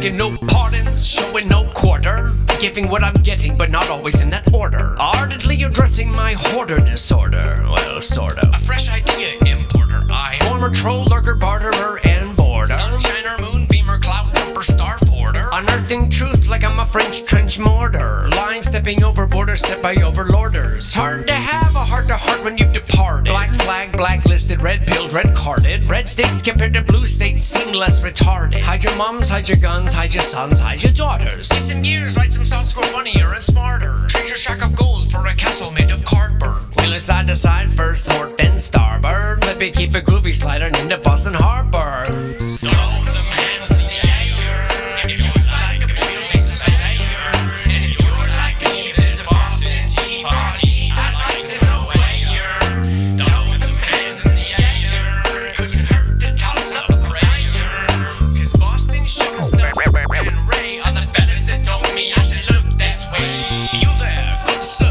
begging no pardons, showing no quarter, giving what I'm getting, but not always in that order. Ardently addressing my hoarder disorder. Well, sort of. A fresh idea importer. I former troll, lurker, barterer, and boarder. Sunshiner, moonbeamer, cloud jumper, star forder. Unearthing truth like I'm a French trench mortar. Line stepping over borders set by overlorders. Hard to have a heart-to-heart when you've departed. Black flag, blacklisted, red-pilled, red-carded. Red states compared to blue states seem less retarded. Hide your moms, hide your guns, hide your sons, hide your daughters. Get some years, write some songs, grow funnier and smarter. Trade your shack of gold for a castle made of cardboard. Wheel it side to side, first port, then starboard. Let me keep a groovy sliding into Boston Harbor. Throw them hands in the air. If you would like a building surveyor, and if you would like me, there's a Boston Tea Party. I'd like to know where you're. Throw them hands in the air. Couldn't hurt to toss up a prayer. Cause Boston's showing stuff. And Ray on the fellas that told me I should look this way. You there, good sir?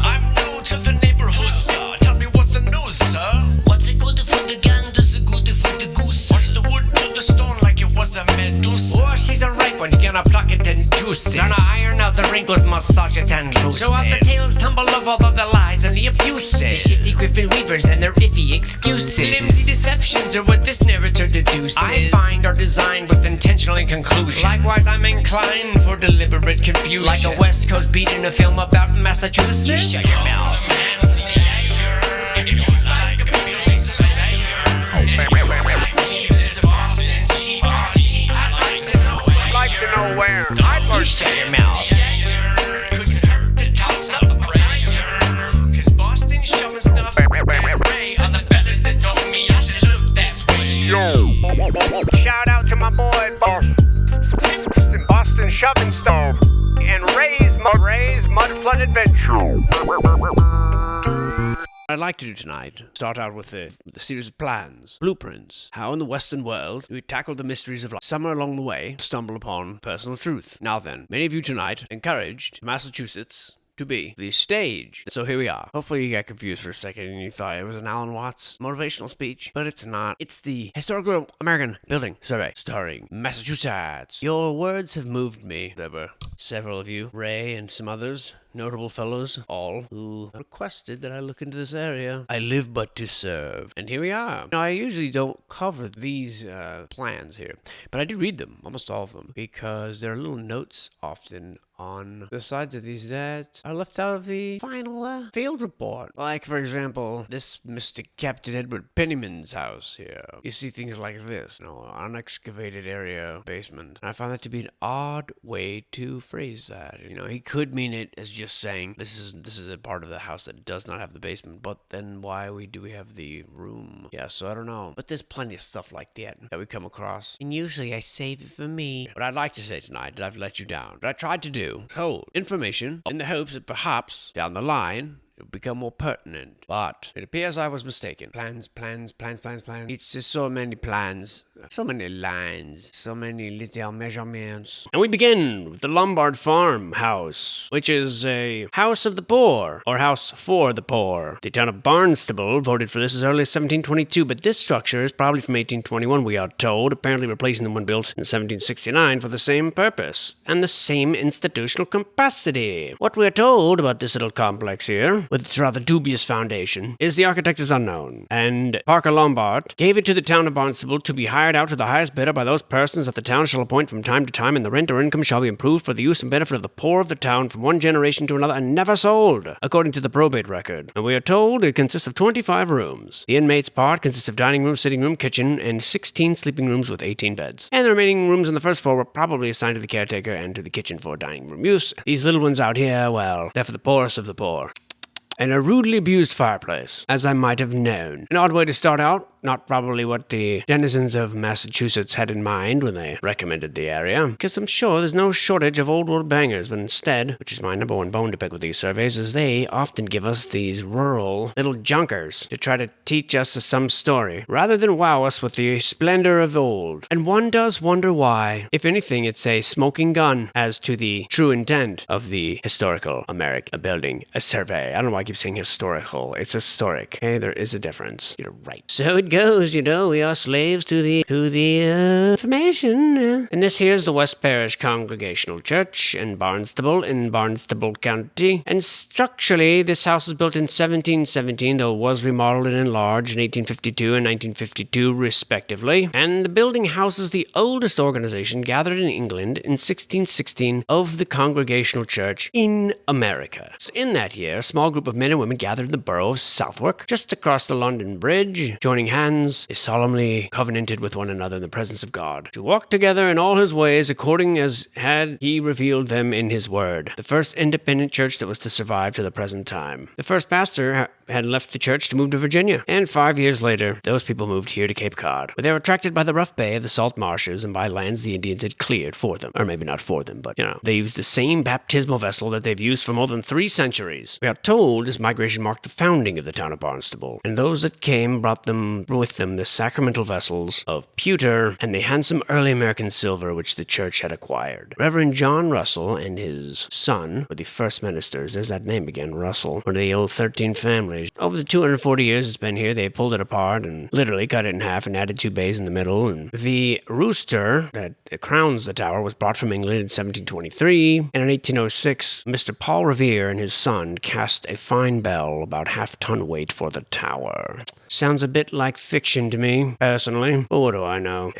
I'm new to the neighborhood, sir. Tell me what's the news, sir? What's it good for the ganders, good for the goose? Watch the wood to the stone like it was a medusa. Oh, she's a ripe one, gonna pluck it and juice it. Gonna iron out the wrinkles, massage it and loose it. Show out the tales, tumble of all of the lies and the abuses. The shifty griffin weavers and their iffy excuses. Flimsy deceptions are what this narrator deduces. I find are designed with intentional inconclusion. Likewise, I'm inclined for deliberate confusion. Like a West Coast beat in a film about Massachusetts. You shut your mouth. Where? You shut your mouth. Couldn't hurt to toss up a prayer. Cause Boston's showing stuff. And Ray on the fellas that told me I should look this way. Yo. Shout out to my boy Boston Shoving Stove and Ray's Mud Flood Adventure. I'd like to do tonight, start out with the series of plans, blueprints, how in the Western world we tackle the mysteries of life. Somewhere along the way, stumble upon personal truth. Now then, many of you tonight encouraged Massachusetts to be the stage. So here we are. Hopefully you got confused for a second and you thought it was an Alan Watts motivational speech, but it's not. It's the Historical American Building Survey, starring Massachusetts. Your words have moved me. There were several of you, Ray and some others, notable fellows, all who requested that I look into this area. I live but to serve. And here we are. Now, I usually don't cover these plans here, but I do read them, almost all of them, because there are little notes often on the sides of these that are left out of the final field report. Like, for example, this Mr. Captain Edward Pennyman's house here. You see things like this, unexcavated area, basement. And I find that to be an odd way to phrase that. He could mean it as just saying this is a part of the house that does not have the basement, but then why do we have the room? Yeah, so I don't know. But there's plenty of stuff like that we come across. And usually I save it for me. But I'd like to say tonight that I've let you down. But I tried to do hold information in the hopes that perhaps down the line it would become more pertinent. But it appears I was mistaken. Plans. It's just so many plans, so many lines, so many little measurements. And we begin with the Lombard farmhouse, which is a house of the poor, or house for the poor. The town of Barnstable voted for this as early as 1722, but this structure is probably from 1821, we are told, apparently replacing the one built in 1769 for the same purpose, and the same institutional capacity. What we are told about this little complex here, with its rather dubious foundation, is the architect is unknown, and Parker Lombard gave it to the town of Barnstable to be hired out to the highest bidder by those persons that the town shall appoint from time to time, and the rent or income shall be improved for the use and benefit of the poor of the town from one generation to another, and never sold, according to the probate record. And we are told it consists of 25 rooms. The inmates' part consists of dining room, sitting room, kitchen, and 16 sleeping rooms with 18 beds. And the remaining rooms on the first floor were probably assigned to the caretaker and to the kitchen for dining room use. These little ones out here, well, they're for the poorest of the poor. And a rudely abused fireplace, as I might have known. An odd way to start out, not probably what the denizens of Massachusetts had in mind when they recommended the area, because I'm sure there's no shortage of old world bangers, but instead, which is my number one bone to pick with these surveys, is they often give us these rural little junkers to try to teach us some story, rather than wow us with the splendor of old. And one does wonder why. If anything, it's a smoking gun as to the true intent of the Historical American Building Survey. I don't know why I keep saying historical. It's historic. Okay, there is a difference. You're right. So it goes, we are slaves to the information. And this here's the West Parish Congregational Church in Barnstable County. And structurally, this house was built in 1717, though it was remodeled and enlarged in 1852 and 1952, respectively. And the building houses the oldest organization gathered in England in 1616 of the Congregational Church in America. So in that year, a small group of men and women gathered in the borough of Southwark, just across the London Bridge. Joining hands, they solemnly covenanted with one another in the presence of God to walk together in all his ways according as had he revealed them in his word. The first independent church that was to survive to the present time. The first pastor had left the church to move to Virginia, and 5 years later, those people moved here to Cape Cod, where they were attracted by the rough bay of the salt marshes and by lands the Indians had cleared for them. Or maybe not for them, but, they used the same baptismal vessel that they've used for more than 3 centuries. We are told this migration marked the founding of the town of Barnstable, and those that came brought them with them the sacramental vessels of pewter and the handsome early American silver which the church had acquired. Reverend John Russell and his son were the first ministers. There's that name again, Russell, one of the old 13 families. Over the 240 years it's been here, they've pulled it apart and literally cut it in half and added 2 bays in the middle. And the rooster that crowns the tower was brought from England in 1723, and in 1806, Mr. Paul Revere and his son cast a fine bell about half-ton weight for the tower. Sounds a bit like fiction to me, personally. But what do I know?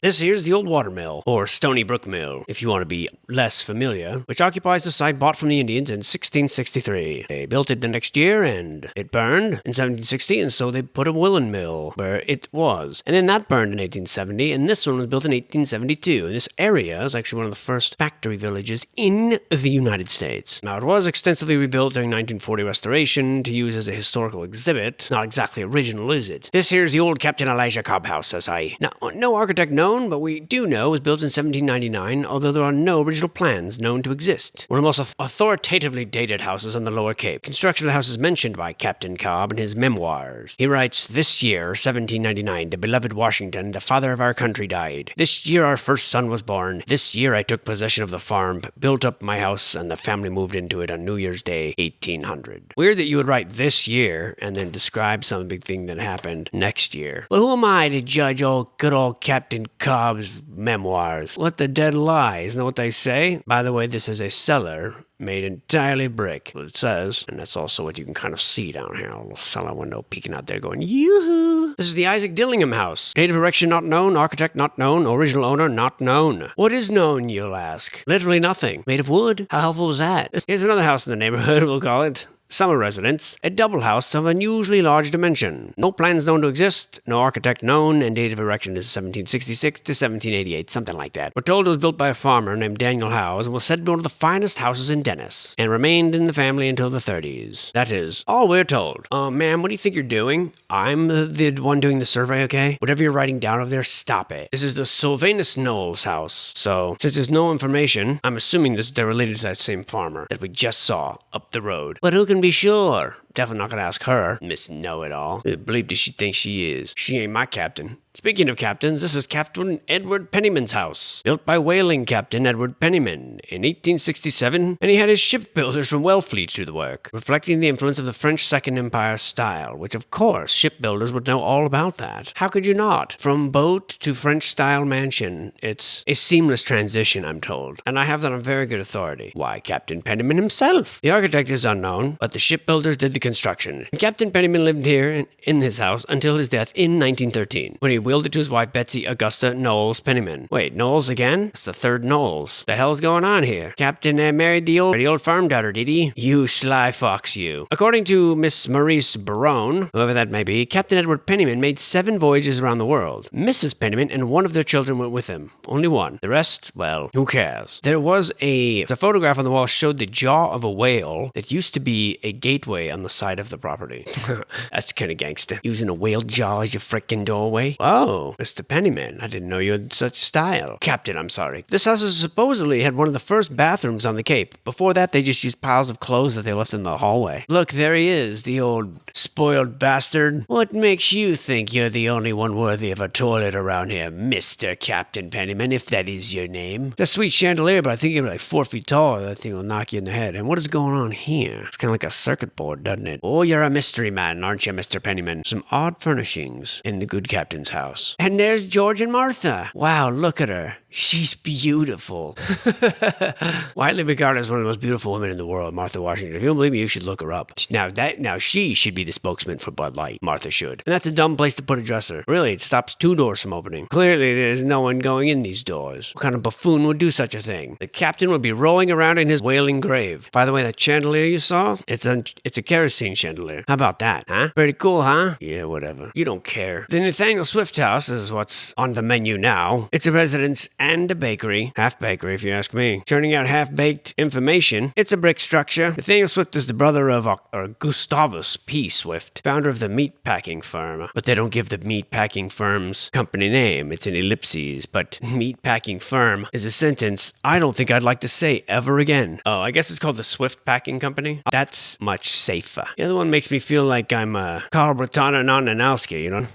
This here's the old watermill, or Stony Brook Mill, if you want to be less familiar, which occupies the site bought from the Indians in 1663. They built it the next year, and it burned in 1760, and so they put a woolen mill where it was. And then that burned in 1870, and this one was built in 1872. And this area is actually one of the first factory villages in the United States. Now, it was extensively rebuilt during 1940 restoration to use as a historical exhibit. Not exactly original, is it? This here's the old Captain Elijah Cobb house, says I. Now, no architect known, but we do know it was built in 1799, although there are no original plans known to exist. One of the most authoritatively dated houses on the Lower Cape. Construction of the house is mentioned by Captain Cobb in his memoirs. He writes, "This year, 1799, the beloved Washington, the father of our country, died. This year our first son was born. This year I took possession of the farm, built up my house, and the family moved into it on New Year's Day, 1800. Weird that you would write this year and then describe some big thing that happened next year. Well, who am I to judge good old Captain Cobb's memoirs? Let the dead lie, isn't that what they say? By the way, this is a cellar made entirely brick, what it says, and that's also what you can kind of see down here, a little cellar window peeking out there going, yoo-hoo! This is the Isaac Dillingham house. Date of erection not known, architect not known, original owner not known. What is known, you'll ask? Literally nothing. Made of wood? How helpful was that? Here's another house in the neighborhood, we'll call it. Summer residence, a double house of unusually large dimension. No plans known to exist, no architect known, and date of erection is 1766 to 1788, something like that. We're told it was built by a farmer named Daniel Howes and was said to be one of the finest houses in Dennis, and remained in the family until the 30s. That is all we're told. Ma'am, what do you think you're doing? I'm the one doing the survey, okay? Whatever you're writing down over there, stop it. This is the Sylvanus Knowles house, so since there's no information, I'm assuming they're related to that same farmer that we just saw up the road. But who can be sure? Definitely not gonna ask her, Miss Know-It-All. I believe that she thinks she is. She ain't my captain. Speaking of captains, this is Captain Edward Pennyman's house, built by whaling captain Edward Pennyman in 1867, and he had his shipbuilders from Wellfleet do the work, reflecting the influence of the French Second Empire style, which of course shipbuilders would know all about that. How could you not? From boat to French-style mansion, it's a seamless transition, I'm told, and I have that on very good authority. Why, Captain Pennyman himself. The architect is unknown, but the shipbuilders did the construction. And Captain Pennyman lived here in his house until his death in 1913, when he willed it to his wife Betsy Augusta Knowles Pennyman. Wait, Knowles again? It's the third Knowles. The hell's going on here? Captain married the old farm daughter, did he? You sly fox, you. According to Miss Maurice Barone, whoever that may be, Captain Edward Pennyman made 7 voyages around the world. Mrs. Pennyman and one of their children went with him. Only one. The rest, well, who cares? There was the photograph on the wall showed the jaw of a whale that used to be a gateway on the side of the property. That's kind of gangster. Using a whale jaw as your frickin' doorway. Oh, Mr. Pennyman, I didn't know you had such style. Captain, I'm sorry. This house supposedly had one of the first bathrooms on the Cape. Before that, they just used piles of clothes that they left in the hallway. Look, there he is, the old spoiled bastard. What makes you think you're the only one worthy of a toilet around here, Mr. Captain Pennyman, if that is your name? That's a sweet chandelier, but I think you're like 4 feet tall. That thing will knock you in the head. And what is going on here? It's kind of like a circuit board, doesn't wouldn't it? Oh, you're a mystery man, aren't you, Mr. Pennyman? Some odd furnishings in the good captain's house. And there's George and Martha. Wow, look at her. She's beautiful. Widely regarded as one of the most beautiful women in the world, Martha Washington. If you don't believe me, you should look her up. Now she should be the spokesman for Bud Light. Martha should. And that's a dumb place to put a dresser. Really, it stops 2 doors from opening. Clearly, there's no one going in these doors. What kind of buffoon would do such a thing? The captain would be rolling around in his wailing grave. By the way, that chandelier you saw? It's a kerosene chandelier. How about that, huh? Pretty cool, huh? Yeah, whatever. You don't care. The Nathaniel Swift House is what's on the menu now. It's a residence and a bakery. Half bakery, if you ask me. Churning out half-baked information. It's a brick structure. Nathaniel Swift is the brother of Gustavus P. Swift, founder of the meat packing firm. But they don't give the meat packing firm's company name. It's an ellipses. But meat packing firm is a sentence I don't think I'd like to say ever again. Oh, I guess it's called the Swift Packing Company. That's much safer. The other one makes me feel like I'm Carl Bretana Nonanowski, you know?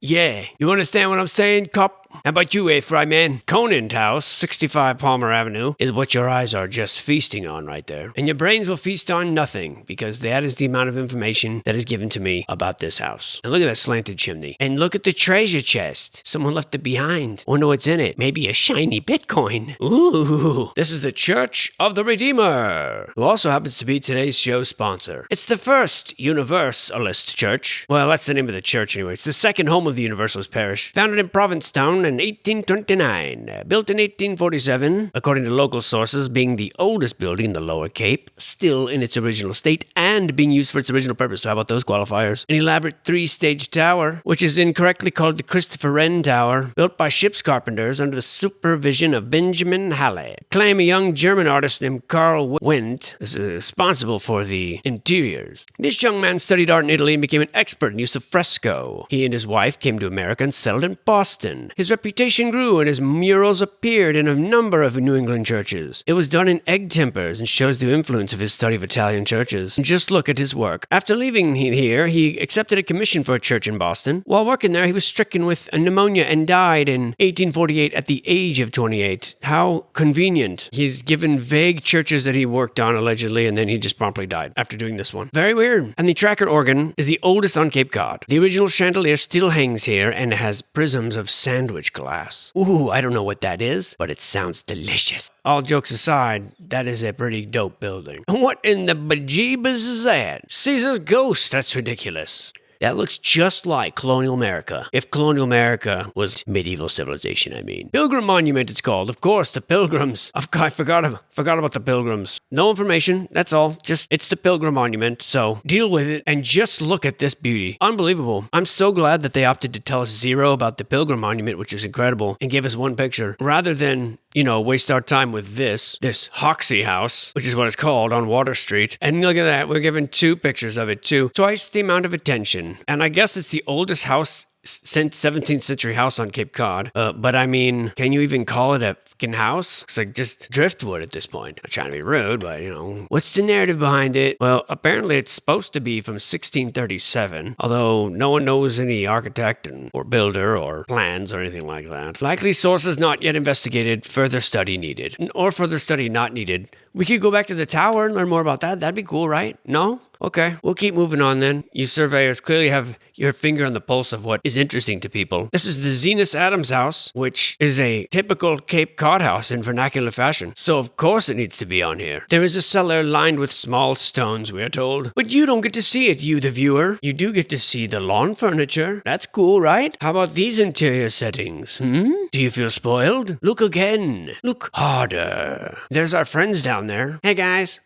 Yeah. You understand what I'm saying, cop? How about you, Fry man? Conant House, 65 Palmer Avenue, is what your eyes are just feasting on right there. And your brains will feast on nothing, because that is the amount of information that is given to me about this house. And look at that slanted chimney. And look at the treasure chest. Someone left it behind. Wonder what's in it. Maybe a shiny Bitcoin. Ooh. This is the Church of the Redeemer, who also happens to be today's show sponsor. It's the first Universalist church. Well, that's the name of the church anyway. It's the second home of the Universalist parish. Founded in Provincetown in 1829, built in 1847, according to local sources, being the oldest building in the Lower Cape, still in its original state, and being used for its original purpose. So how about those qualifiers? An elaborate 3-stage tower, which is incorrectly called the Christopher Wren Tower, built by ship's carpenters under the supervision of Benjamin Halle. Claim a young German artist named Karl Wendt is responsible for the interiors. This young man studied art in Italy and became an expert in use of fresco. He and his wife came to America and settled in Boston. His reputation grew and his murals appeared in a number of New England churches. It was done in egg tempers and shows the influence of his study of Italian churches. Just look at his work. After leaving here, he accepted a commission for a church in Boston. While working there, he was stricken with pneumonia and died in 1848 at the age of 28. How convenient. He's given vague churches that he worked on, allegedly, and then he just promptly died after doing this one. Very weird. And the tracker organ is the oldest on Cape Cod. The original chandelier still hangs here and has prisms of sandwich glass. Ooh, I don't know what that is, but it sounds delicious. All jokes aside, that is a pretty dope building. What in the bejeebus is that? Caesar's ghost? That's ridiculous. That looks just like colonial America. If colonial America was medieval civilization, I mean. Pilgrim Monument, it's called. Of course, the Pilgrims. I forgot about the Pilgrims. No information, that's all. Just, it's the Pilgrim Monument, so deal with it and just look at this beauty. Unbelievable. I'm so glad that they opted to tell us zero about the Pilgrim Monument, which is incredible, and give us one picture, rather than, waste our time with this Hoxie House, which is what it's called, on Water Street. And look at that, we're given 2 pictures of it too. Twice the amount of attention. And I guess it's the oldest house since 17th century house on Cape Cod. But I mean, can you even call it a fucking house? It's like just driftwood at this point. I'm trying to be rude, but what's the narrative behind it? Well, apparently it's supposed to be from 1637, although no one knows any architect or builder or plans or anything like that. Likely sources not yet investigated, further study needed. Or further study not needed. We could go back to the tower and learn more about that. That'd be cool, right? No? Okay, we'll keep moving on then. You surveyors clearly have your finger on the pulse of what is interesting to people. This is the Zenas Adams house, which is a typical Cape Cod house in vernacular fashion. So of course it needs to be on here. There is a cellar lined with small stones, we are told. But you don't get to see it, you the viewer. You do get to see the lawn furniture. That's cool, right? How about these interior settings? Do you feel spoiled? Look again. Look harder. There's our friends down there. Hey guys.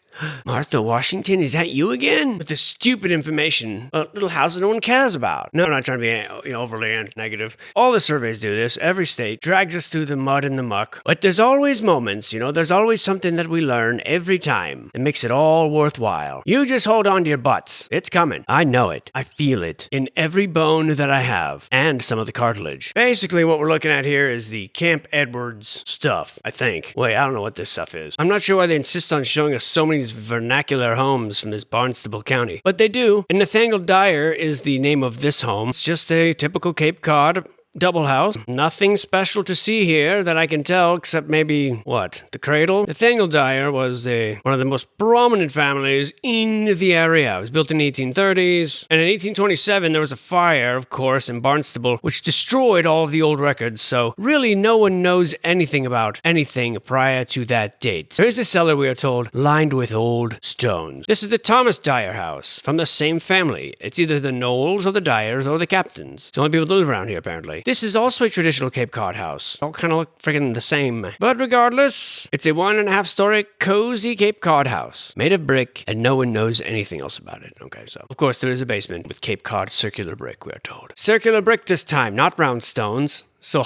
Martha Washington, is that you again? With the stupid information, a little house that no one cares about. No, I'm not trying to be overly negative. All the surveys do this. Every state drags us through the mud and the muck. But there's always moments, there's always something that we learn every time that makes it all worthwhile. You just hold on to your butts. It's coming. I know it. I feel it in every bone that I have and some of the cartilage. Basically, what we're looking at here is the Camp Edwards stuff, I think. Wait, I don't know what this stuff is. I'm not sure why they insist on showing us so many vernacular homes from this Barnstable County. But they do. And Nathaniel Dyer is the name of this home. It's just a typical Cape Cod double house. Nothing special to see here that I can tell, except maybe, what, the cradle? Nathaniel Dyer was one of the most prominent families in the area. It was built in the 1830s, and in 1827 there was a fire, of course, in Barnstable, which destroyed all of the old records, so really no one knows anything about anything prior to that date. There is a cellar, we are told, lined with old stones. This is the Thomas Dyer house, from the same family. It's either the Knowles or the Dyers or the Captains. It's the only people that live around here, apparently. This is also a traditional Cape Cod house. All kind of look friggin' the same. But regardless, it's a 1.5-story cozy Cape Cod house, made of brick, and no one knows anything else about it. Okay, so of course there is a basement with Cape Cod circular brick, we are told. Circular brick this time, not round stones. So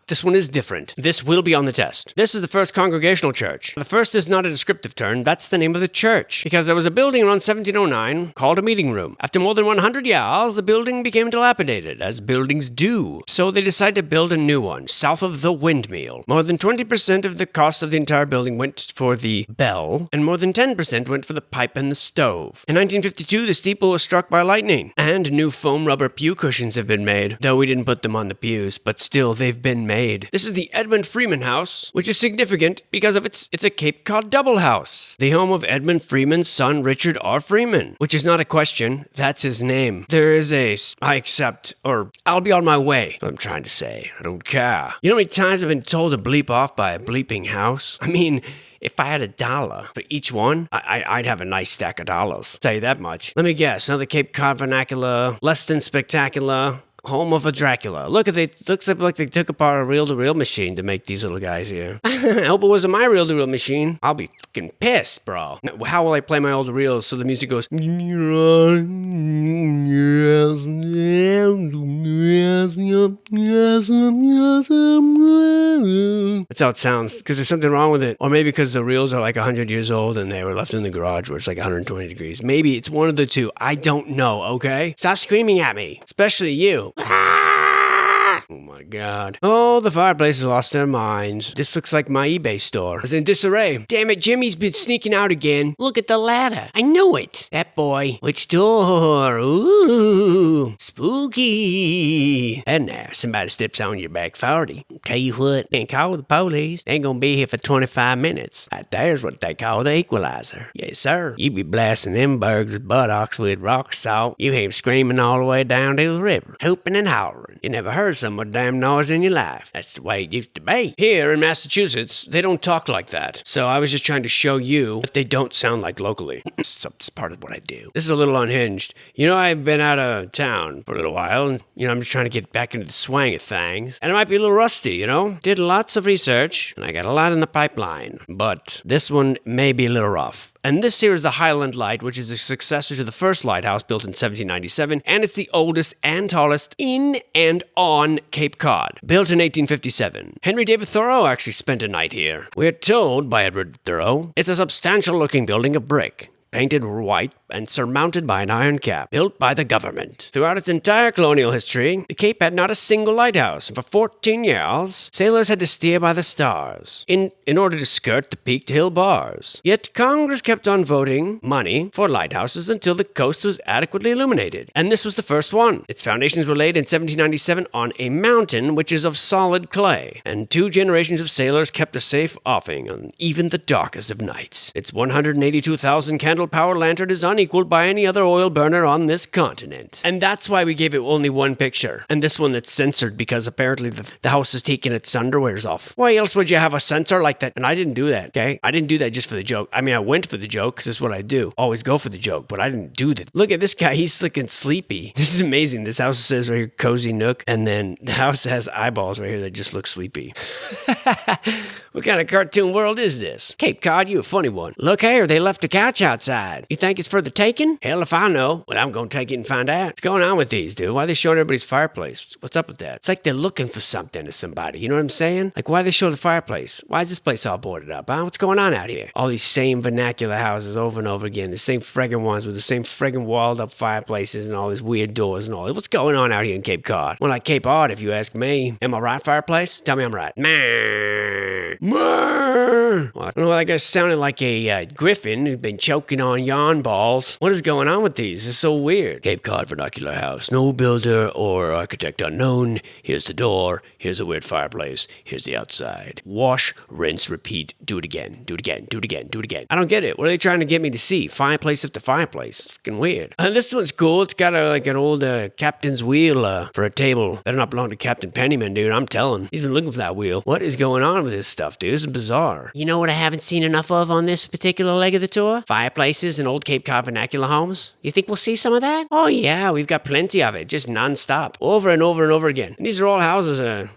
this one is different. This will be on the test. This is the first congregational church. The first is not a descriptive term, that's the name of the church. Because there was a building around 1709 called a meeting room. After more than 100 years, the building became dilapidated, as buildings do. So they decided to build a new one, south of the windmill. More than 20% of the cost of the entire building went for the bell, and more than 10% went for the pipe and the stove. In 1952, the steeple was struck by lightning, and new foam rubber pew cushions have been made, though we didn't put them on the pews, but still they've been made. This is the Edmund Freeman House, which is significant because of it's a Cape Cod double house. The home of Edmund Freeman's son, Richard R. Freeman, which is not a question, that's his name. There is I accept, or I'll be on my way. I'm trying to say, I don't care. You know how many times I've been told to bleep off by a bleeping house? I mean, if I had $1 for each one, I'd have a nice stack of dollars. Tell you that much. Let me guess, another Cape Cod vernacular, less than spectacular. Home of a Dracula. Look, looks like they took apart a reel-to-reel machine to make these little guys here. I hope it wasn't my reel-to-reel machine. I'll be fucking pissed, bro. How will I play my old reels so the music goes... That's how it sounds, because there's something wrong with it. Or maybe because the reels are like 100 years old and they were left in the garage where it's like 120 degrees. Maybe it's one of the two. I don't know, okay? Stop screaming at me. Especially you. Oh my god. Oh, the fireplace has lost their minds. This looks like my eBay store. It's in disarray. Damn it, Jimmy's been sneaking out again. Look at the ladder. I knew it. That boy. Which door? Ooh, spooky. And there, somebody steps on your back 40. Tell you what, they call the police. They ain't gonna be here for 25 minutes. Right there's what they call the equalizer. Yes, sir. You be blasting them burgers' buttocks with rock salt. You hear 'em screaming all the way down to the river, hooping and hollering. You never heard so much damn noise in your life. That's the way it used to be. Here in Massachusetts, they don't talk like that. So I was just trying to show you what they don't sound like locally. So it's part of what I do. This is a little unhinged. You know, I've been out of town for a little while, and, I'm just trying to get back into the swang of things. And it might be a little rusty, Did lots of research, and I got a lot in the pipeline. But this one may be a little rough. And this here is the Highland Light, which is a successor to the first lighthouse built in 1797, and it's the oldest and tallest in and on Cape Cod, built in 1857. Henry David Thoreau actually spent a night here. We're told by Edward Thoreau, it's a substantial-looking building of brick, painted white and surmounted by an iron cap, built by the government. Throughout its entire colonial history, the Cape had not a single lighthouse, and for 14 years, sailors had to steer by the stars, in order to skirt the peaked hill bars. Yet Congress kept on voting money for lighthouses until the coast was adequately illuminated, and this was the first one. Its foundations were laid in 1797 on a mountain which is of solid clay, and 2 generations of sailors kept a safe offing on even the darkest of nights. Its 182,000 candle power lantern is unequaled by any other oil burner on this continent. And that's why we gave it only one picture. And this one that's censored because apparently the house is taking its underwears off. Why else would you have a censor like that? And I didn't do that, okay? I didn't do that just for the joke. I mean, I went for the joke because that's what I do. Always go for the joke, but I didn't do that. Look at this guy. He's looking sleepy. This is amazing. This house says right here, cozy nook. And then the house has eyeballs right here that just look sleepy. What kind of cartoon world is this? Cape Cod, you a funny one. Look here, they left a couch outside. You think it's for the taking? Hell if I know. Well, I'm gonna take it and find out. What's going on with these, dude? Why are they showing everybody's fireplace? What's up with that? It's like they're looking for something or somebody. You know what I'm saying? Like, why they show the fireplace? Why is this place all boarded up, huh? What's going on out here? All these same vernacular houses over and over again. The same friggin' ones with the same friggin' walled up fireplaces and all these weird doors and all. What's going on out here in Cape Cod? More like Cape Odd, if you ask me. Am I right, fireplace? Tell me I'm right. Man. Well, I don't know, that guy sounded like a griffin who'd been choking on yawn balls. What is going on with these? This is so weird. Cape Cod Vernacular House. No builder or architect unknown. Here's the door. Here's a weird fireplace. Here's the outside. Wash, rinse, repeat. Do it again. Do it again. Do it again. Do it again. I don't get it. What are they trying to get me to see? Fireplace after fireplace. It's fucking weird. And this one's cool. It's got an old captain's wheel for a table. Better not belong to Captain Pennyman, dude. I'm telling. He's been looking for that wheel. What is going on with this stuff, dude? This is bizarre. You know what I haven't seen enough of on this particular leg of the tour? Fireplaces and old Cape Cod vernacular homes. You think we'll see some of that? Oh yeah, we've got plenty of it, just non-stop, over and over and over again. And these are all houses. I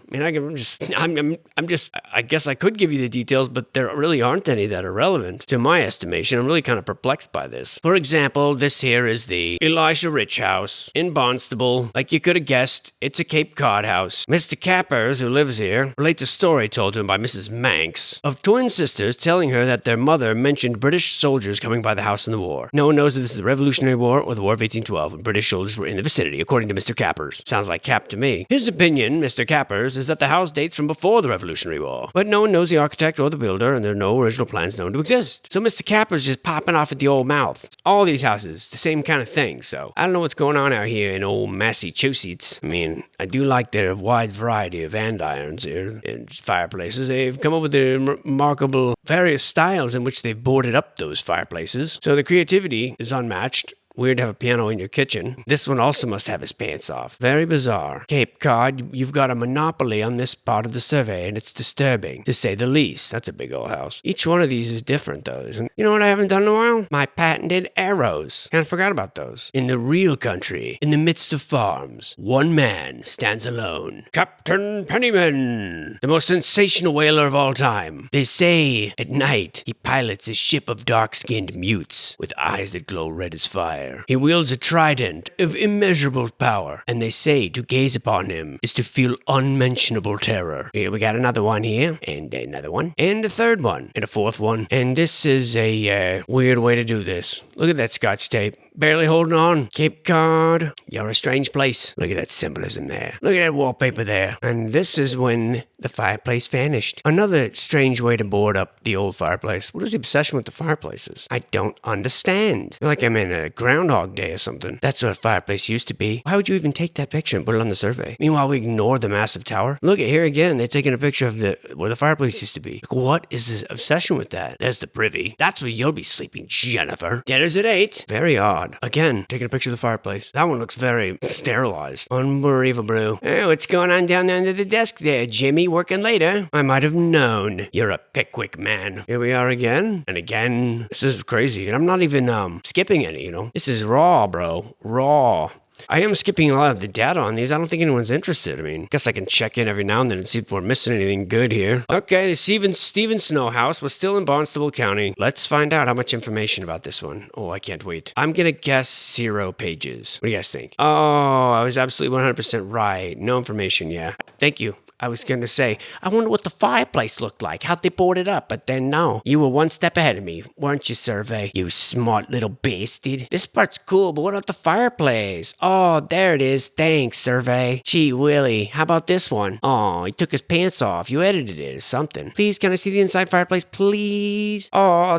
guess I could give you the details, but there really aren't any that are relevant to my estimation. I'm really kind of perplexed by this. For example, this here is the Elisha Rich house in Barnstable. Like you could have guessed, it's a Cape Cod house. Mr. Cappers, who lives here, relates a story told to him by Mrs. Manx of twin sisters telling her that their mother mentioned British soldiers coming by the house in the war. No one knows if this is the Revolutionary War or the War of 1812 when British soldiers were in the vicinity, according to Mr. Cappers. Sounds like Cap to me. His opinion, Mr. Cappers, is that the house dates from before the Revolutionary War. But no one knows the architect or the builder, and there are no original plans known to exist. So Mr. Cappers just popping off at the old mouth. All these houses, the same kind of thing, so I don't know what's going on out here in old Massachusetts. I mean, I do like their wide variety of andirons here and fireplaces. They've come up with the remarkable various styles in which they've boarded up those fireplaces. So the creativity is unmatched. Weird to have a piano in your kitchen. This one also must have his pants off. Very bizarre. Cape Cod, you've got a monopoly on this part of the survey, and it's disturbing, to say the least. That's a big old house. Each one of these is different, though, isn't it? You know what I haven't done in a while? My patented arrows. Kind of forgot about those. In the real country, in the midst of farms, one man stands alone. Captain Pennyman, the most sensational whaler of all time. They say at night he pilots a ship of dark-skinned mutes with eyes that glow red as fire. He wields a trident of immeasurable power, and they say to gaze upon him is to feel unmentionable terror. Here we got another one here, and another one, and a third one, and a fourth one. And this is a weird way to do this. Look at that scotch tape. Barely holding on. Cape Cod, you're a strange place. Look at that symbolism there. Look at that wallpaper there. And this is when the fireplace vanished. Another strange way to board up the old fireplace. What is the obsession with the fireplaces? I don't understand. I feel like I'm in a Groundhog Day or something. That's what a fireplace used to be. Why would you even take that picture and put it on the survey? Meanwhile, we ignore the massive tower. Look at here again. They're taking a picture of where the fireplace used to be. Like, what is this obsession with that? There's the privy. That's where you'll be sleeping, Jennifer. Dinner's at 8. Very odd. Again, taking a picture of the fireplace. That one looks very sterilized. Unbelievable. Hey, what's going on down there under the desk there, Jimmy? Working later? I might have known. You're a Pickwick man. Here we are again. And again. This is crazy. And I'm not even skipping any, you know. This is raw, bro. Raw. I am skipping a lot of the data on these. I don't think anyone's interested. I mean, I guess I can check in every now and then and see if we're missing anything good here. Okay, the Stephen Snow house was still in Barnstable County. Let's find out how much information about this one. Oh, I can't wait. I'm gonna guess 0 pages. What do you guys think? Oh, I was absolutely 100% right. No information, yeah. Thank you. I was going to say, I wonder what the fireplace looked like, how'd they board it up, but then no. You were one step ahead of me, weren't you, Survey? You smart little bastard. This part's cool, but what about the fireplace? Oh, there it is. Thanks, Survey. Gee, Willie, how about this one? Oh, he took his pants off. You edited it or something. Please, can I see the inside fireplace, please? Oh,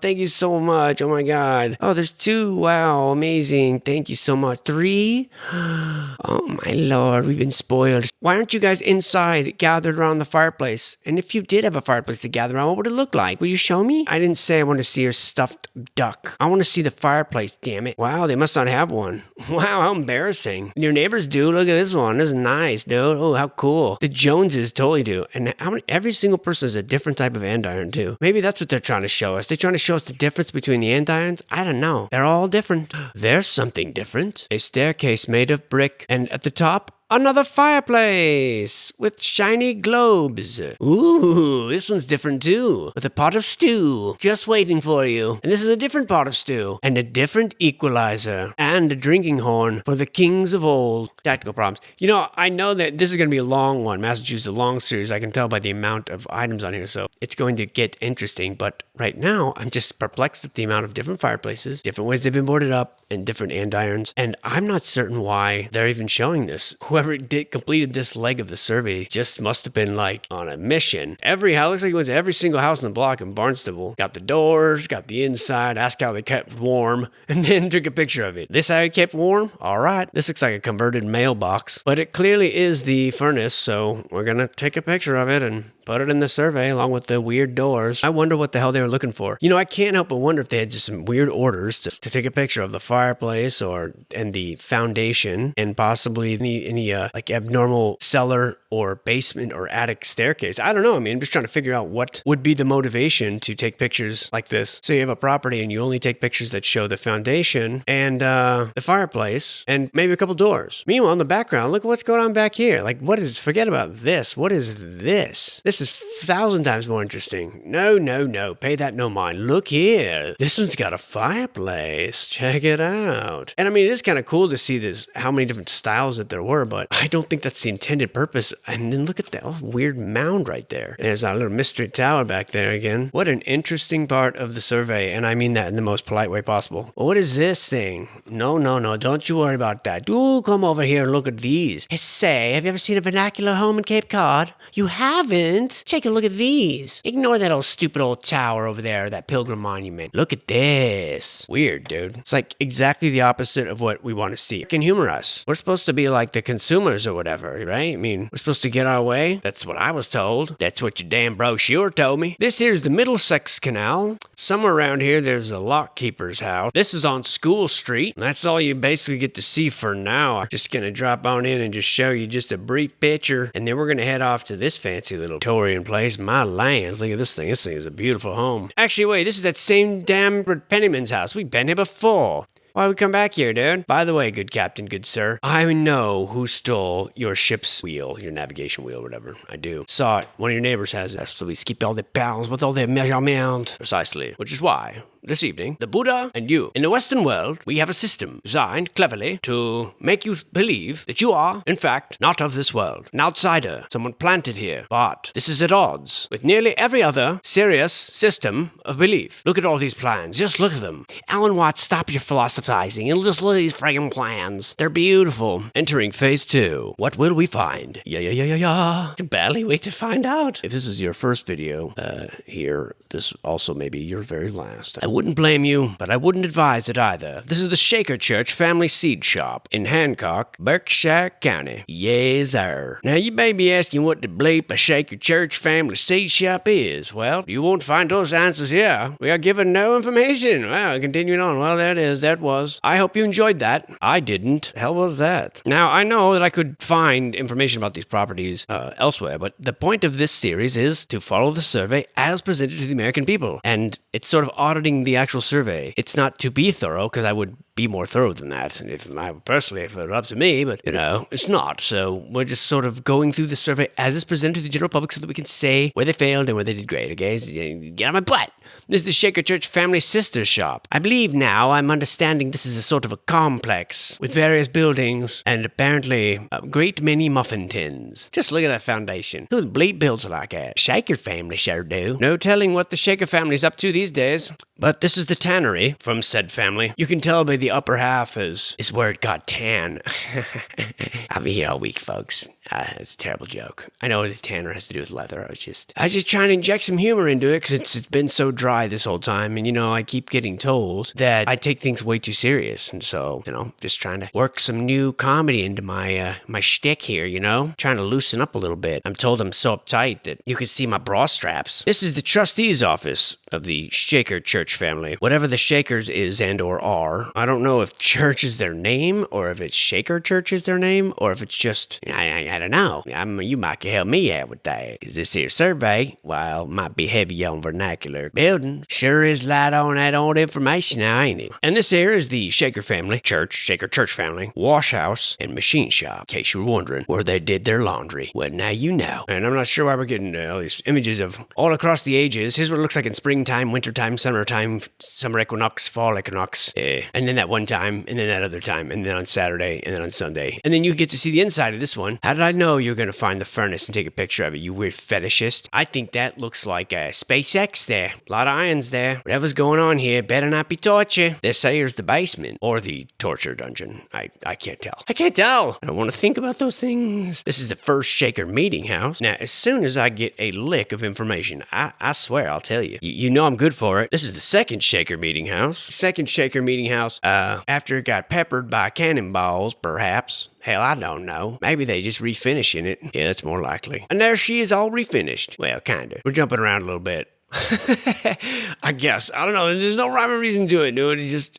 thank you so much. Oh my God. Oh, there's 2. Wow, amazing. Thank you so much. 3? Oh my Lord, we've been spoiled. Why aren't you guys inside gathered around the fireplace? And if you did have a fireplace to gather around, what would it look like? Will you show me? I didn't say I want to see your stuffed duck. I want to see the fireplace, damn it. Wow, they must not have one. Wow, how embarrassing. Your neighbors do. Look at this one. This is nice, dude. Oh, how cool. The Joneses totally do. And every single person is a different type of andiron too. Maybe that's what they're trying to show us. They're trying to show us the difference between the andirons. I don't know. They're all different. There's something different. A staircase made of brick, and at the top, another fireplace with shiny globes. Ooh, this one's different too. With a pot of stew just waiting for you. And this is a different pot of stew. And a different equalizer. And a drinking horn for the kings of old. Tactical problems. You know, I know that this is going to be a long one. Massachusetts is a long series. I can tell by the amount of items on here. So it's going to get interesting. But right now, I'm just perplexed at the amount of different fireplaces, different ways they've been boarded up, and different andirons. And I'm not certain why they're even showing this. whoever completed this leg of the survey just must have been like on a mission. Every house, looks like he went to every single house in the block in Barnstable, got the doors, got the inside, asked how they kept warm, and then took a picture of it. This how it kept warm? All right. This looks like a converted mailbox, but it clearly is the furnace, so we're gonna take a picture of it and put it in the survey along with the weird doors. I wonder what the hell they were looking for. You know, I can't help but wonder if they had just some weird orders to take a picture of the fireplace and the foundation and possibly any like abnormal cellar or basement or attic staircase. I don't know. I mean, I'm just trying to figure out what would be the motivation to take pictures like this. So you have a property and you only take pictures that show the foundation and the fireplace and maybe a couple doors. Meanwhile, in the background, look what's going on back here. Like, forget about this. What is this? This is 1,000 times more interesting. No. Pay that no mind. Look here. This one's got a fireplace. Check it out. And I mean, it is kind of cool to see this, how many different styles that there were, but I don't think that's the intended purpose. And then look at that weird mound right there. There's our little mystery tower back there again. What an interesting part of the survey. And I mean that in the most polite way possible. Well, what is this thing? No. Don't you worry about that. Do come over here and look at these. Hey, say, have you ever seen a vernacular home in Cape Cod? You haven't? Take a look at these. Ignore that old stupid old tower over there, that pilgrim monument. Look at this. Weird, dude. It's like exactly the opposite of what we want to see. It can humor us. We're supposed to be like the consumers or whatever, right? I mean, we're supposed to get our way. That's what I was told. That's what your damn brochure told me. This here's the Middlesex Canal. Somewhere around here, there's a lockkeeper's house. This is on School Street. That's all you basically get to see for now. I'm just gonna drop on in and just show you just a brief picture, and then we're gonna head off to this fancy little Victorian place. My lands, look at this thing. This thing is a beautiful home. Actually, wait, this is that same damn Pennyman's house. We've been here before. Why we come back here, dude? By the way, good captain, good sir, I know who stole your ship's wheel, your navigation wheel, whatever. I do. Saw it. One of your neighbors has it. So we keep all the pounds with all the measurement. Precisely. Which is why this evening, the Buddha and you. In the Western world, we have a system designed cleverly to make you believe that you are, in fact, not of this world. An outsider, someone planted here. But this is at odds with nearly every other serious system of belief. Look at all these plans. Just look at them. Alan Watts, stop your philosophizing and just look at these friggin' plans. They're beautiful. Entering phase 2. What will we find? Yeah. Can barely wait to find out. If this is your first video here, this also may be your very last. I wouldn't blame you, but I wouldn't advise it either. This is the Shaker Church Family Seed Shop in Hancock, Berkshire County. Yes, sir. Now, you may be asking what the bleep a Shaker Church Family Seed Shop is. Well, you won't find those answers here. We are given no information. Well, continuing on. Well, that was. I hope you enjoyed that. I didn't. Hell was that. Now, I know that I could find information about these properties elsewhere, but the point of this series is to follow the survey as presented to the American people. And it's sort of auditing the actual survey. It's not to be thorough, because I would be more thorough than that, and if it were up to me, but, it's not. So we're just sort of going through the survey as it's presented to the general public so that we can say where they failed and where they did great, okay? So get on my butt. This is the Shaker Church Family Sister Shop. I believe now I'm understanding this is a sort of a complex with various buildings and apparently a great many muffin tins. Just look at that foundation. Who the bleep builds like that? Shaker family sure do. No telling what the Shaker family's up to these days. But this is the tannery from said family. You can tell by the upper half is where it got tan. I'll be here all week, folks. It's a terrible joke. I know the tanner has to do with leather. I was just trying to inject some humor into it because it's been so dry this whole time. And, I keep getting told that I take things way too serious. And so, just trying to work some new comedy into my shtick here, trying to loosen up a little bit. I'm told I'm so uptight that you can see my bra straps. This is the trustee's office of the Shaker Church family. Whatever the Shakers is and or are. I don't know if church is their name or if it's Shaker Church is their name or if it's just, I don't know. You might help me out with that. Because this here survey, while might be heavy on vernacular building, sure is light on that old information now, ain't it? And this here is the Shaker family, Shaker Church family, wash house, and machine shop. In case you were wondering where they did their laundry. Well, now you know. And I'm not sure why we're getting all these images of all across the ages. Here's what it looks like in springtime, wintertime, summertime, summer equinox, fall equinox, and then that one time, and then that other time, and then on Saturday, and then on Sunday. And then you get to see the inside of this one. How did I I know you're gonna find the furnace and take a picture of it, you weird fetishist. I think that looks like a SpaceX there. A lot of irons there. Whatever's going on here better not be torture. They say here's the basement or the torture dungeon. I can't tell. I can't tell. I don't want to think about those things. This is the first Shaker meeting house. Now, as soon as I get a lick of information, I swear I'll tell you. You know I'm good for it. This is the second Shaker meeting house. Second Shaker meeting house, after it got peppered by cannonballs, perhaps. Hell, I don't know. Maybe they just refinishing it. Yeah, that's more likely. And there she is, all refinished. Well, kinda. We're jumping around a little bit. I guess. I don't know. There's no rhyme or reason to it, dude. It's just...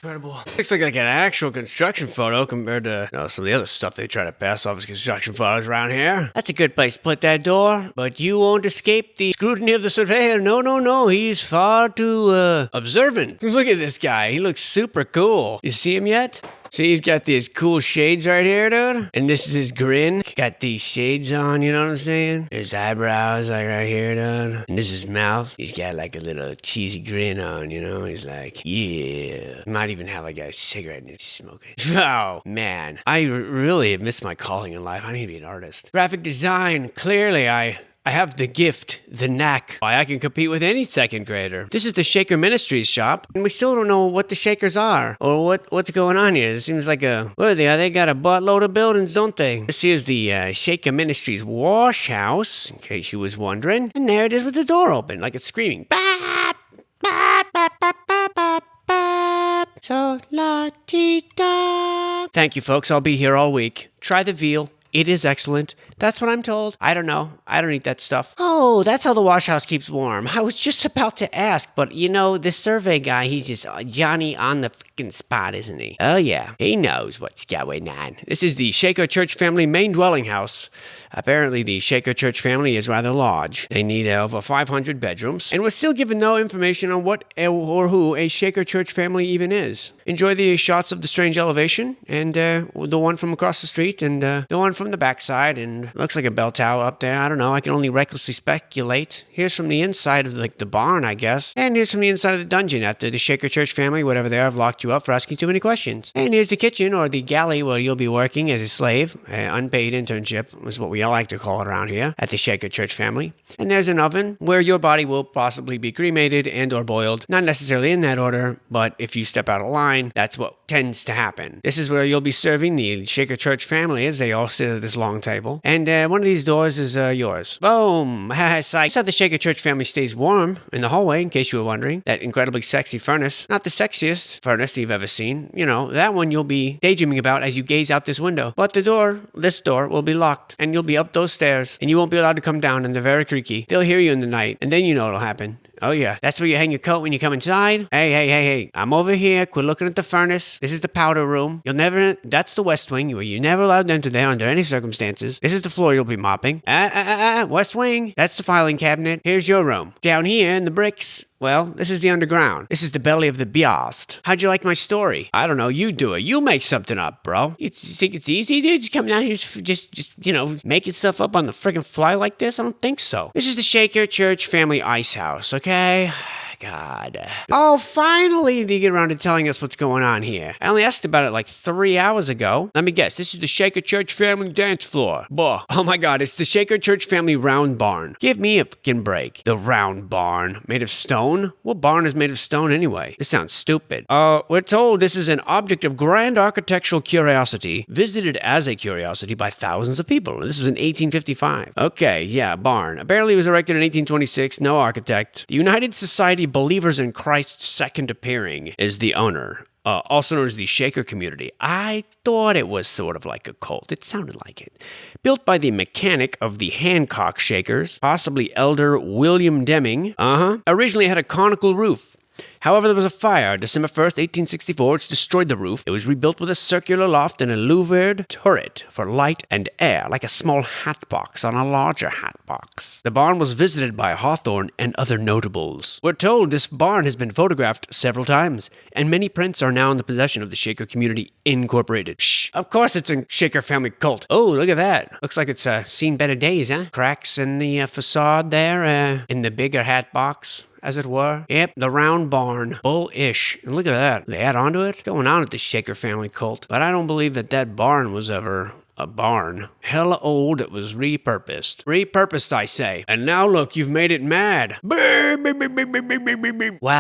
Incredible. Looks like an actual construction photo compared to some of the other stuff they try to pass off as construction photos around here. That's a good place to put that door, but you won't escape the scrutiny of the surveyor. No. He's far too observant. Look at this guy. He looks super cool. You see him yet? See, he's got these cool shades right here, dude. And this is his grin. Got these shades on, you know what I'm saying? His eyebrows, like right here, dude. And this is his mouth. He's got like a little cheesy grin on, you know? He's like, yeah. He might even have like a cigarette and he's smoking. Oh, man. I really have missed my calling in life. I need to be an artist. Graphic design. Clearly, I have the gift, the knack. Why, I can compete with any second grader. This is the Shaker Ministries shop, and we still don't know what the Shakers are, or what's going on here. It seems like what are they? They got a buttload of buildings, don't they? This is the Shaker Ministries wash house, in case you was wondering. And there it is with the door open, like it's screaming. Bap, bap, bap, bap, bap, bap, bap. So la ti da. Thank you, folks. I'll be here all week. Try the veal. It is excellent. That's what I'm told. I don't know. I don't eat that stuff. Oh, that's how the wash house keeps warm. I was just about to ask, but this survey guy, he's just Johnny on the freaking spot, isn't he? Oh, yeah. He knows what's going on. This is the Shaker Church family main dwelling house. Apparently, the Shaker Church family is rather large. They need over 500 bedrooms, and we're still given no information on what or who a Shaker Church family even is. Enjoy the shots of the strange elevation, and the one from across the street, and the one from the backside, and looks like a bell tower up there. I don't know. I can only recklessly speculate. Here's from the inside of the barn, I guess. And here's from the inside of the dungeon after the Shaker Church family, whatever they are, have locked you up for asking too many questions. And here's the kitchen, or the galley, where you'll be working as a slave. Unpaid internship is what we all like to call it around here at the Shaker Church family. And there's an oven where your body will possibly be cremated and or boiled. Not necessarily in that order, but if you step out of line, that's what tends to happen. This is where you'll be serving the Shaker Church family as they all sit at this long table. And one of these doors is yours. Boom! That's how the Shaker Church family stays warm in the hallway, in case you were wondering. That incredibly sexy furnace. Not the sexiest furnace you've ever seen. That one you'll be daydreaming about as you gaze out this window. But this door will be locked, and you'll be up those stairs, and you won't be allowed to come down, and they're very creaky. They'll hear you in the night, and then you know it'll happen. Oh, yeah. That's where you hang your coat when you come inside. Hey. I'm over here. Quit looking at the furnace. This is the powder room. That's the West Wing, where you're never allowed to enter there under any circumstances. This is the floor you'll be mopping. West Wing. That's the filing cabinet. Here's your room. Down here in the bricks. Well, this is the underground. This is the belly of the beast. How'd you like my story? I don't know. You do it. You make something up, bro. You think it's easy, dude? Just come down here, just making stuff up on the friggin' fly like this? I don't think so. This is the Shaker Church family ice house, okay? God. Oh, finally they get around to telling us what's going on here. I only asked about it like 3 hours ago. Let me guess. This is the Shaker Church family dance floor. Bah. Oh my God. It's the Shaker Church family round barn. Give me a fucking break. The round barn. Made of stone? What barn is made of stone anyway? This sounds stupid. We're told this is an object of grand architectural curiosity, visited as a curiosity by thousands of people. This was in 1855. Okay, yeah, barn. Apparently it was erected in 1826. No architect. The United Society Believers in Christ's Second Appearing is the owner. Also known as the Shaker community. I thought it was sort of like a cult. It sounded like it. Built by the mechanic of the Hancock Shakers, possibly Elder William Deming. Originally it had a conical roof. However, there was a fire December 1st, 1864, which destroyed the roof. It was rebuilt with a circular loft and a louvered turret for light and air, like a small hatbox on a larger hatbox. The barn was visited by Hawthorne and other notables. We're told this barn has been photographed several times, and many prints are now in the possession of the Shaker Community Incorporated. Shh! Of course it's a Shaker family cult. Oh, look at that. Looks like it's seen better days, huh? Cracks in the facade there, in the bigger hatbox. as it were. Yep, the round barn. Bullish. And look at that. They add on to it. What's going on at the Shaker family cult? But I don't believe that barn was ever a barn. Hella old, it was repurposed. Repurposed, I say. And now look, you've made it mad. Wow,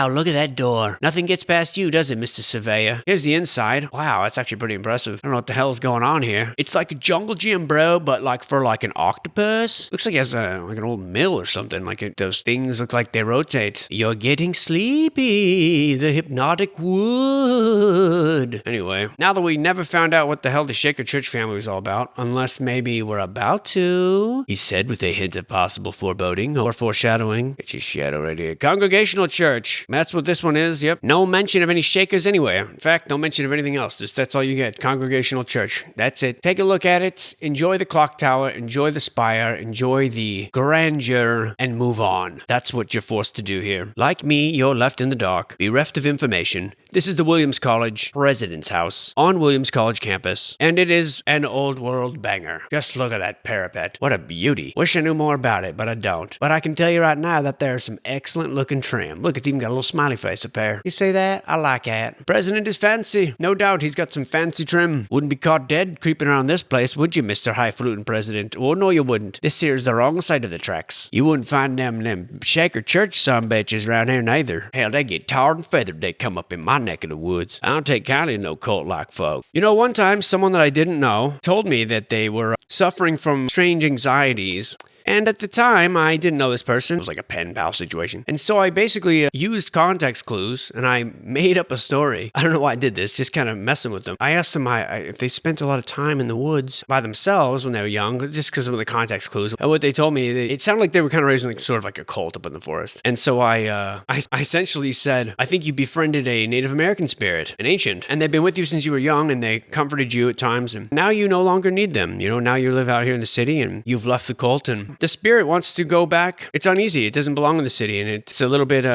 look at that door. Nothing gets past you, does it, Mr. Surveyor? Here's the inside. Wow, that's actually pretty impressive. I don't know what the hell's going on here. It's like a jungle gym, bro, but like for like an octopus. Looks like it has like an old mill or something. Like those things look like they rotate. You're getting sleepy. The hypnotic wood. Anyway, now that we never found out what the hell the Shaker Church family was all about, unless maybe we're about to, he said with a hint of possible foreboding or foreshadowing. It's your shadow right here. Congregational church. That's what this one is, yep. No mention of any Shakers anywhere. In fact, no mention of anything else. That's all you get. Congregational church. That's it. Take a look at it. Enjoy the clock tower. Enjoy the spire. Enjoy the grandeur and move on. That's what you're forced to do here. Like me, you're left in the dark, bereft of information. This is the Williams College President's House on Williams College campus, and it is an old world banger. Just look at that parapet. What a beauty. Wish I knew more about it, but I don't. But I can tell you right now that there's some excellent looking trim. Look, it's even got a little smiley face up there. You see that? I like that. President is fancy. No doubt he's got some fancy trim. Wouldn't be caught dead creeping around this place, would you, Mr. Highfalutin President? Oh, no, you wouldn't. This here's the wrong side of the tracks. You wouldn't find them Shaker Church sumbitches around here neither. Hell, they get tarred and feathered. They come up in my neck of the woods. I don't take kindly to no cult-like folk. You know, one time, someone that I didn't know told me that they were suffering from strange anxieties. And at the time, I didn't know this person. It was like a pen pal situation. And so I basically used context clues and I made up a story. I don't know why I did this, just kind of messing with them. I asked them if they spent a lot of time in the woods by themselves when they were young, just because of the context clues. And what they told me, it sounded like they were kind of raising like sort of like a cult up in the forest. And so I essentially said, I think you befriended a Native American spirit, an ancient, and they've been with you since you were young and they comforted you at times. And now you no longer need them. You know, now you live out here in the city and you've left the cult and the spirit wants to go back. It's uneasy. It doesn't belong in the city, and it's a little bit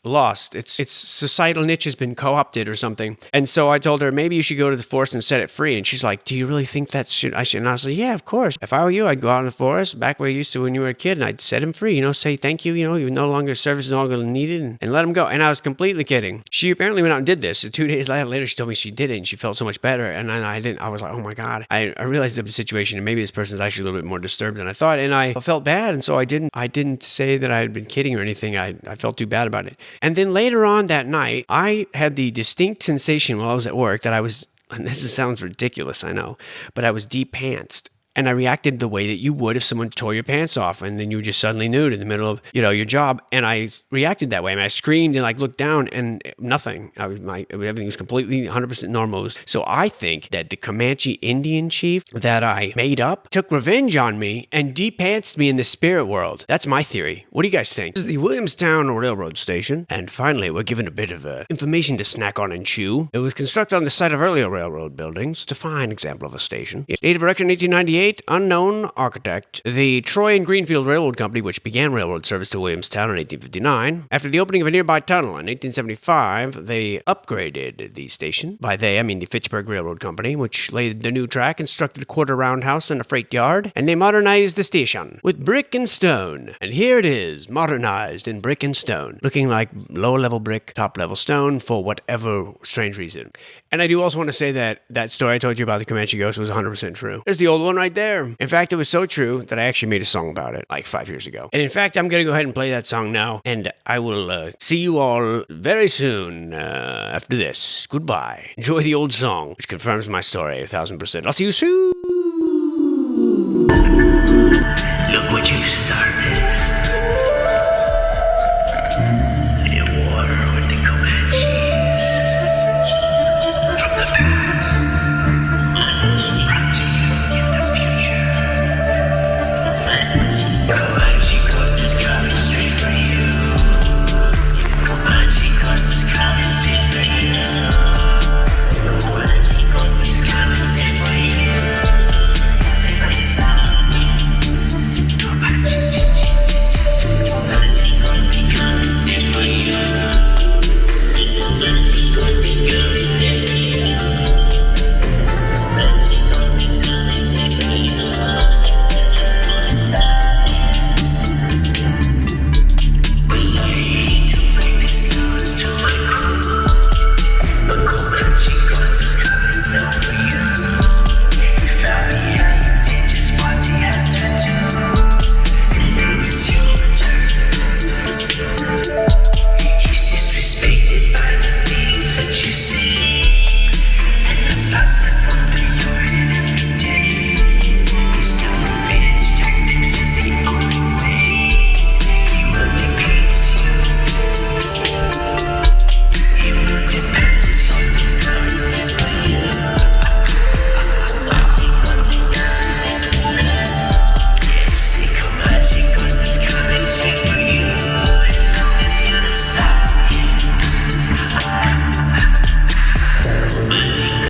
lost. Its societal niche has been co-opted or something. And so I told her, maybe you should go to the forest and set it free. And she's like, do you really think I should? And I was like, yeah, of course. If I were you, I'd go out in the forest back where you used to when you were a kid, and I'd set him free, say thank you, you no longer service is no longer needed, and let him go. And I was completely kidding. She apparently went out and did this. So 2 days later, she told me she did it and she felt so much better. And then I was like, oh my God. I realized the situation, and maybe this person's actually a little bit more disturbed than I thought. And I felt bad. And so I didn't say that I had been kidding or anything. I felt too bad about it. And then later on that night, I had the distinct sensation while I was at work that I was, and this sounds ridiculous, I know, but I was de-pantsed. And I reacted the way that you would if someone tore your pants off and then you were just suddenly nude in the middle of, your job. And I reacted that way. I mean, I screamed and looked down and nothing. Everything was completely 100% normal. So I think that the Comanche Indian chief that I made up took revenge on me and de-pantsed me in the spirit world. That's my theory. What do you guys think? This is the Williamstown Railroad Station. And finally, we're given a bit of information to snack on and chew. It was constructed on the site of earlier railroad buildings. It's a fine example of a station. Date of erection 1898. Unknown architect. The Troy and Greenfield Railroad Company, which began railroad service to Williamstown in 1859. After the opening of a nearby tunnel in 1875, they upgraded the station. By they, I mean the Fitchburg Railroad Company, which laid the new track, constructed a quarter roundhouse and a freight yard, and they modernized the station with brick and stone. And here it is, modernized in brick and stone, looking like lower-level brick, top-level stone for whatever strange reason. And I do also want to say that story I told you about the Comanche ghost was 100% true. There's the old one right there. In fact, it was so true that I actually made a song about it like 5 years ago. And in fact, I'm going to go ahead and play that song now. And I will see you all very soon after this. Goodbye. Enjoy the old song, which confirms my story 1,000%. I'll see you soon.